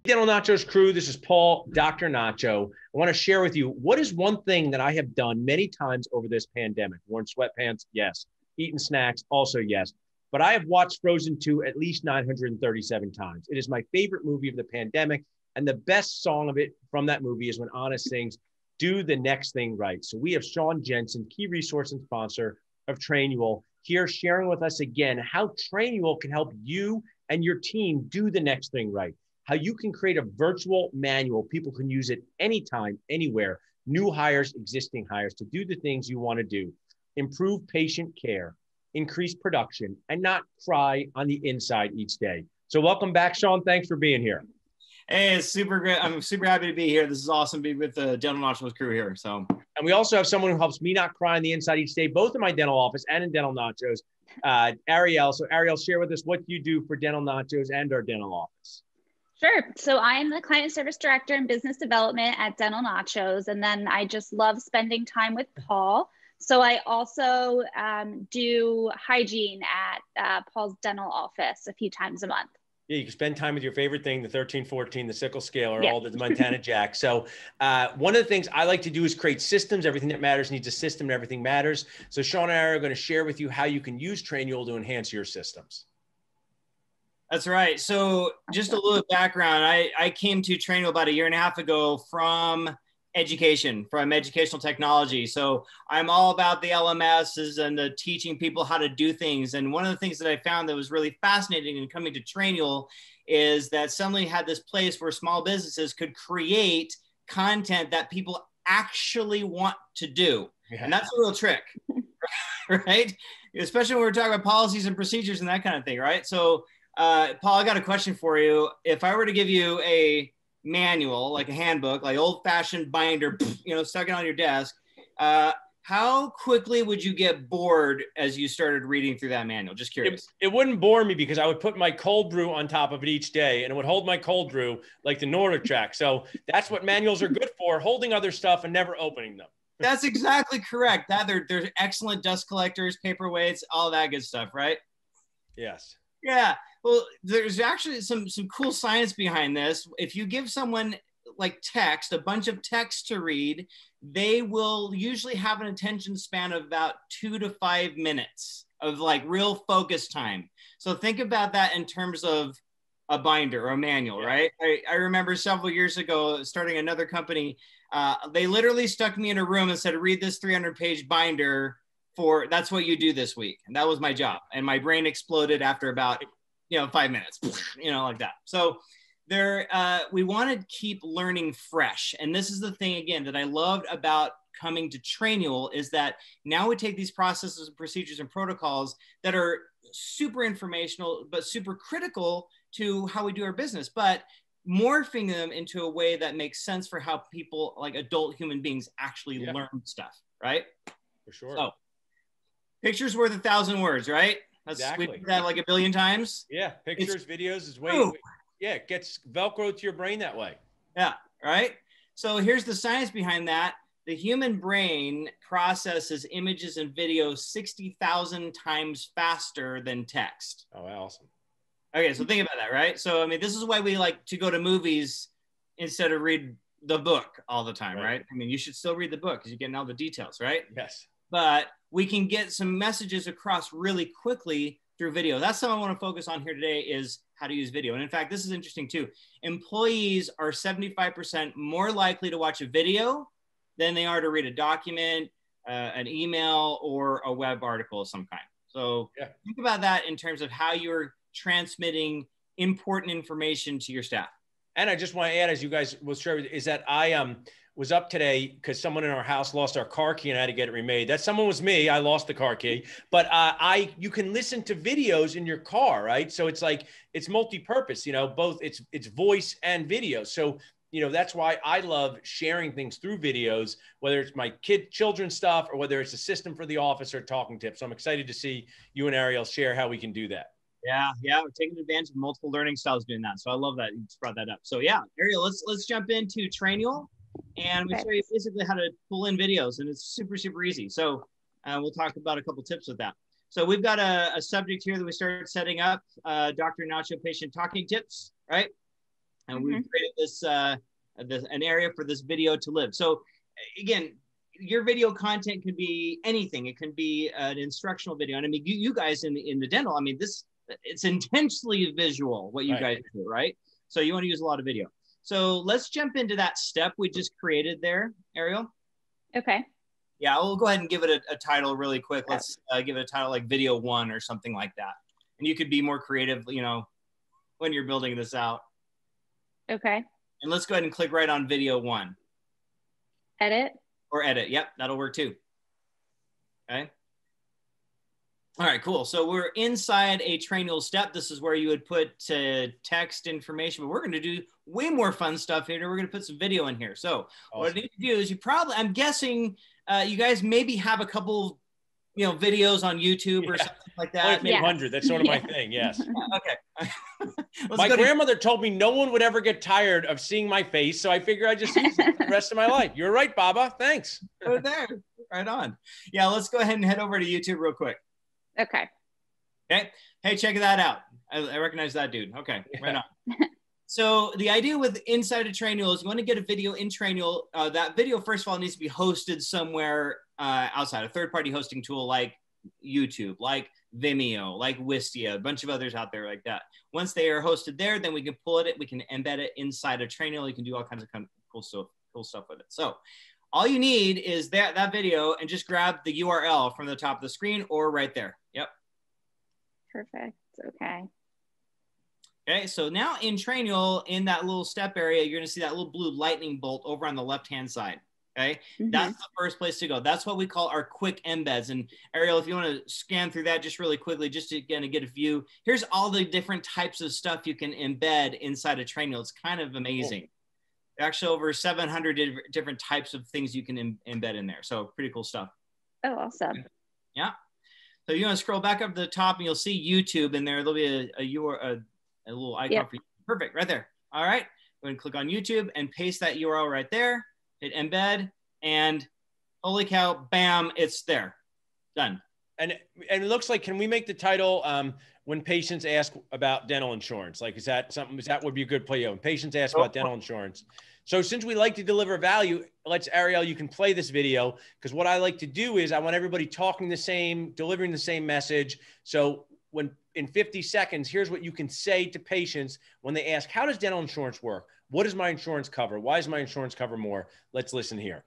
Dental Nachos crew, this is Paul, Dr. Nacho. I want to share with you what is one thing that I have done many times over this pandemic. Worn sweatpants, yes. Eaten snacks, also yes. But I have watched Frozen 2 at least 937 times. It is my favorite movie of the pandemic. And the best song of it from that movie is when Anna sings, "Do the Next Thing Right." So we have Shawn Jensen, key resource and sponsor of Trainual, here sharing with us again how Trainual can help you and your team do the next thing right. How you can create a virtual manual. People can use it anytime, anywhere, new hires, existing hires, to do the things you want to do. Improve patient care, increase production, and not cry on the inside each day. So welcome back, Shawn. Thanks for being here. Hey, it's super great. I'm super happy to be here. This is awesome to be with the Dental Nachos crew here. And we also have someone who helps me not cry on the inside each day, both in my dental office and in Dental Nachos, Ariel. So Ariel, share with us what you do for Dental Nachos and our dental office. Sure. So I'm the client service director and business development at Dental Nachos. And then I just love spending time with Paul. So I also do hygiene at Paul's dental office a few times a month. Yeah, you can spend time with your favorite thing, the 1314, the sickle scale, or all the Montana Jack. So one of the things I like to do is create systems. Everything that matters needs a system, and everything matters. So Shawn and I are going to share with you how you can use Trainual to enhance your systems. That's right. So just a little background. I came to Trainual about 1.5 years ago from educational technology. So I'm all about the LMSs and the teaching people how to do things. And one of the things that I found that was really fascinating in coming to Trainual is that suddenly had this place where small businesses could create content that people actually want to do. Yeah. And that's a real trick, right? Especially when we're talking about policies and procedures and that kind of thing, right? So Paul, I got a question for you. If I were to give you a manual, like a handbook, like old-fashioned binder, stuck it on your desk, how quickly would you get bored as you started reading through that manual? Just curious. It wouldn't bore me because I would put my cold brew on top of it each day, and it would hold my cold brew like the Nordic track. So that's what manuals are good for, holding other stuff and never opening them. That's exactly correct. They're excellent dust collectors, paperweights, all that good stuff, right? Yes. Yeah. Well, there's actually some cool science behind this. If you give someone like text, a bunch of text to read, they will usually have an attention span of about 2 to 5 minutes of like real focus time. So think about that in terms of a binder or a manual, right? I remember several years ago starting another company, they literally stuck me in a room and said, read this 300-page binder that's what you do this week. And that was my job. And my brain exploded after about 5 minutes, like that. So we want to keep learning fresh. And this is the thing, again, that I loved about coming to Trainual is that now we take these processes and procedures and protocols that are super informational, but super critical to how we do our business, but morphing them into a way that makes sense for how people, like adult human beings, actually learn stuff, right? For sure. So, picture's worth 1,000 words, right? Exactly. We do that like 1 billion times. Yeah, pictures, videos is it gets Velcro to your brain that way. Yeah, right? So here's the science behind that. The human brain processes images and videos 60,000 times faster than text. Oh, awesome. Okay, so think about that, right? So, I mean, this is why we like to go to movies instead of read the book all the time, right? I mean, you should still read the book because you're getting all the details, right? Yes. But we can get some messages across really quickly through video. That's something I want to focus on here today is how to use video. And in fact, this is interesting too. Employees are 75% more likely to watch a video than they are to read a document, an email, or a web article of some kind. So think about that in terms of how you're transmitting important information to your staff. And I just want to add, as you guys will share, is that I was up today because someone in our house lost our car key and I had to get it remade. That someone was me. I lost the car key, but you can listen to videos in your car, right? So it's like, it's multi-purpose, both it's voice and video. So, that's why I love sharing things through videos, whether it's my children's stuff or whether it's a system for the office or talking tips. So I'm excited to see you and Ariel share how we can do that. Yeah, we're taking advantage of multiple learning styles doing that. So I love that you just brought that up. So yeah, Ariel, let's jump into Trainual. And we show you basically how to pull in videos, and it's super, super easy. So we'll talk about a couple tips with that. So we've got a subject here that we started setting up, Dr. Nacho patient talking tips, right? And we've created this, an area for this video to live. So again, your video content can be anything. It can be an instructional video. And I mean, you guys in the dental, I mean, it's intensely visual what you guys do, right? So you want to use a lot of video. So let's jump into that step we just created there, Ariel. Okay. Yeah, we'll go ahead and give it a title really quick. Let's give it a title like video 1 or something like that. And you could be more creative, you know, when you're building this out. Okay. And let's go ahead and click right on video 1. Edit. Or edit. Yep, that'll work too. Okay. All right, cool. So we're inside a Trainual step. This is where you would put text information, but we're going to do way more fun stuff here. We're going to put some video in here. So what I need to do is I'm guessing you guys maybe have a couple, you know, videos on YouTube or something like that. Maybe 100. That's sort of my thing. Yes. Okay. My grandmother told me no one would ever get tired of seeing my face, so I figure I just use it for the rest of my life. You're right, Baba. Thanks. Right there. Right on. Yeah, let's go ahead and head over to YouTube real quick. Okay. Okay. Hey, check that out. I recognize that dude. Okay. Right on. So the idea with inside of Trainual is you want to get a video in Trainual. That video, first of all, needs to be hosted somewhere outside, a third-party hosting tool like YouTube, like Vimeo, like Wistia, a bunch of others out there like that. Once they are hosted there, then we can pull it, we can embed it inside of Trainual. You can do all kinds of cool stuff with it. So all you need is that video and just grab the URL from the top of the screen or right there. Yep. Perfect. Okay. Okay, so now in Trainual, in that little step area, you're gonna see that little blue lightning bolt over on the left-hand side, okay? That's the first place to go. That's what we call our quick embeds. And Ariel, if you wanna scan through that just really quickly, just to get a view, here's all the different types of stuff you can embed inside of Trainual. It's kind of amazing. Cool. Actually, over 700 different types of things you can embed in there. So pretty cool stuff. Oh, awesome. Yeah. So you wanna scroll back up to the top and you'll see YouTube in there. There'll be a little icon for you. Perfect, right there. All right, go ahead and click on YouTube and paste that URL right there. Hit embed, and holy cow, bam, it's there. Done. And it looks like, can we make the title when patients ask about dental insurance? Like, is that would be a good play? When patients ask about dental insurance. So since we like to deliver value, Ariel, you can play this video, because what I like to do is I want everybody talking the same, delivering the same message. So when in 50 seconds, here's what you can say to patients when they ask, how does dental insurance work? What does my insurance cover? Why does my insurance cover more? Let's listen here.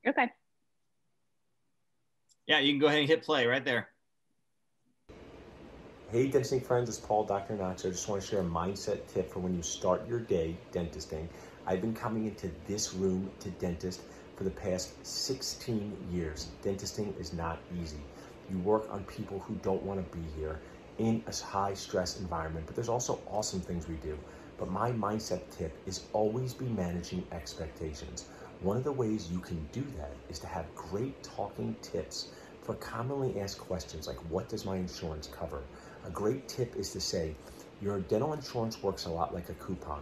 Okay. Yeah, you can go ahead and hit play right there. Hey, dentisting friends, it's Paul, Dr. Nacho. I just want to share a mindset tip for when you start your day dentisting. I've been coming into this room to dentist for the past 16 years. Dentisting is not easy. You work on people who don't want to be here in a high stress environment, but there's also awesome things we do. But my mindset tip is always be managing expectations. One of the ways you can do that is to have great talking tips for commonly asked questions like, what does my insurance cover? A great tip is to say, your dental insurance works a lot like a coupon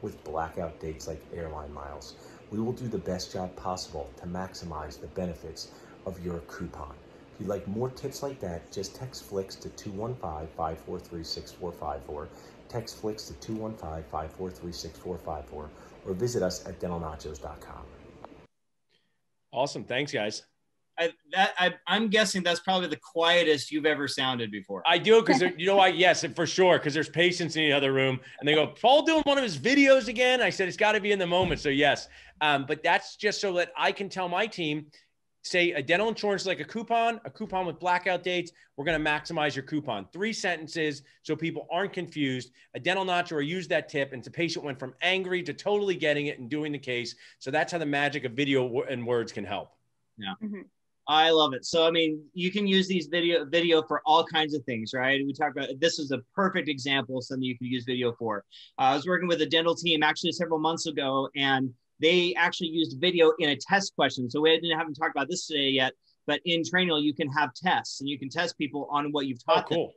with blackout dates like airline miles. We will do the best job possible to maximize the benefits of your coupon. If you'd like more tips like that, just text FLIX to 215-543-6454, text FLIX to 215-543-6454, or visit us at dentalnachos.com. Awesome. Thanks, guys. I'm guessing that's probably the quietest you've ever sounded before. I do, because you know why? Yes, for sure, because there's patients in the other room, and they go, Paul doing one of his videos again? I said, it's got to be in the moment, so yes. But that's just so that I can tell my team, say a dental insurance is like a coupon with blackout dates. We're going to maximize your coupon. 3 sentences so people aren't confused. A dental nacho, or use that tip, and the patient went from angry to totally getting it and doing the case. So that's how the magic of video and words can help. Yeah. I love it. So, I mean, you can use these video for all kinds of things, right? We talked about, this is a perfect example of something you can use video for. I was working with a dental team actually several months ago, and they actually used video in a test question. So we haven't talked about this today yet, but in Trainual, you can have tests, and you can test people on what you've taught them.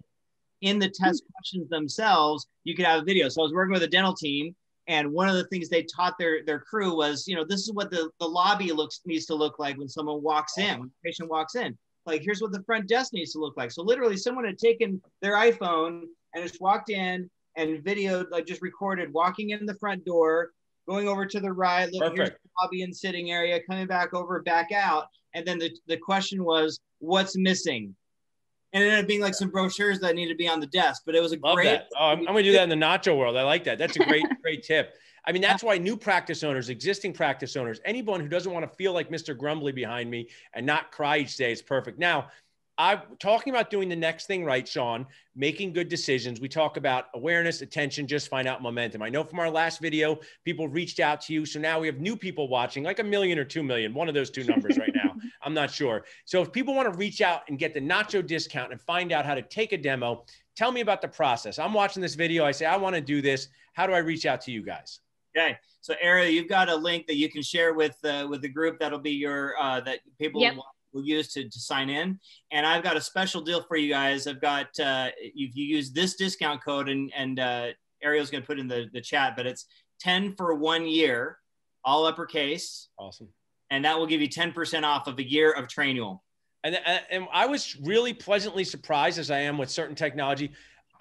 In the test questions themselves, you can have a video. So I was working with a dental team, and one of the things they taught their crew was, you know, this is what the lobby needs to look like when someone walks in, when the patient walks in. Like, here's what the front desk needs to look like. So literally someone had taken their iPhone and just walked in, and videoed, like just recorded walking in the front door, going over to the right, look, here's the lobby and sitting area, coming back over, back out. And then the question was, what's missing? And it ended up being like some brochures that needed to be on the desk, but it was a Love great. That. Oh, I'm going to do that in the nacho world. I like that. That's a great, great tip. I mean, that's why new practice owners, existing practice owners, anyone who doesn't want to feel like Mr. Grumbly behind me and not cry each day is perfect. Now, I'm talking about doing the next thing right, Shawn, making good decisions. We talk about awareness, attention, just find out momentum. I know from our last video, people reached out to you. So now we have new people watching, like 1 million or 2 million, one of those two numbers right now. I'm not sure. So if people want to reach out and get the nacho discount and find out how to take a demo, tell me about the process. I'm watching this video. I say, I want to do this. How do I reach out to you guys? Okay. So Ariel, you've got a link that you can share with the group. That'll be your, that people will use to sign in. And I've got a special deal for you guys. I've got, if you use this discount code and Ariel's going to put in the chat, but it's 10 for 1 year, all uppercase. Awesome. And that will give you 10% off of a year of Trainual. And I was really pleasantly surprised, as I am with certain technology.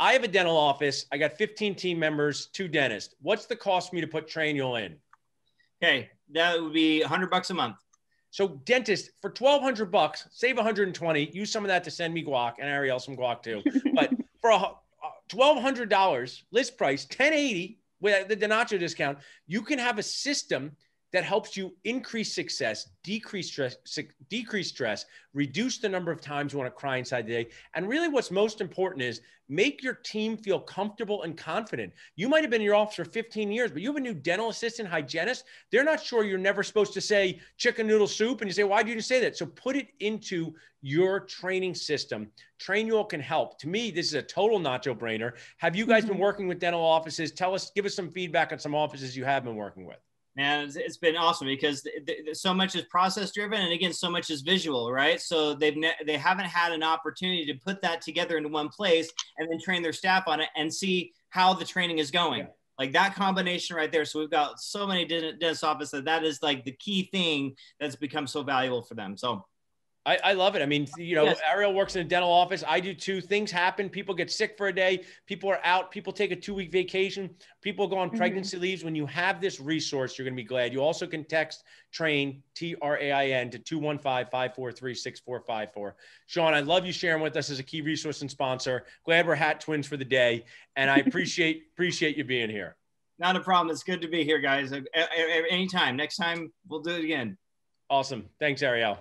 I have a dental office. I got 15 team members, 2 dentists. What's the cost for me to put Trainual in? Okay. That would be $100 a month. So dentist, for $1,200, save $120. Use some of that to send me guac and Ariel some guac too. But for $1,200 list price, $1,080 with the Nacho discount, you can have a system that helps you increase success, decrease stress, reduce the number of times you want to cry inside the day. And really what's most important is make your team feel comfortable and confident. You might have been in your office for 15 years, but you have a new dental assistant, hygienist. They're not sure you're never supposed to say chicken noodle soup. And you say, why did you say that? So put it into your training system. Trainual can help. To me, this is a total nacho brainer. Have you guys been working with dental offices? Give us some feedback on some offices you have been working with. And it's been awesome because so much is process driven, and again, so much is visual, right? So they haven't had an opportunity to put that together into one place and then train their staff on it and see how the training is going. Yeah. Like that combination right there. So we've got so many dentist offices that is like the key thing that's become so valuable for them. So I love it. I mean, you know, yes. Ariel works in a dental office. I do too. Things happen. People get sick for a day. People are out. People take a 2-week vacation. People go on pregnancy leaves. When you have this resource, you're going to be glad. You also can text TRAIN, TRAIN, to 215-543-6454. Shawn, I love you sharing with us as a key resource and sponsor. Glad we're hat twins for the day. And I appreciate you being here. Not a problem. It's good to be here, guys. Anytime. Next time, we'll do it again. Awesome. Thanks, Ariel.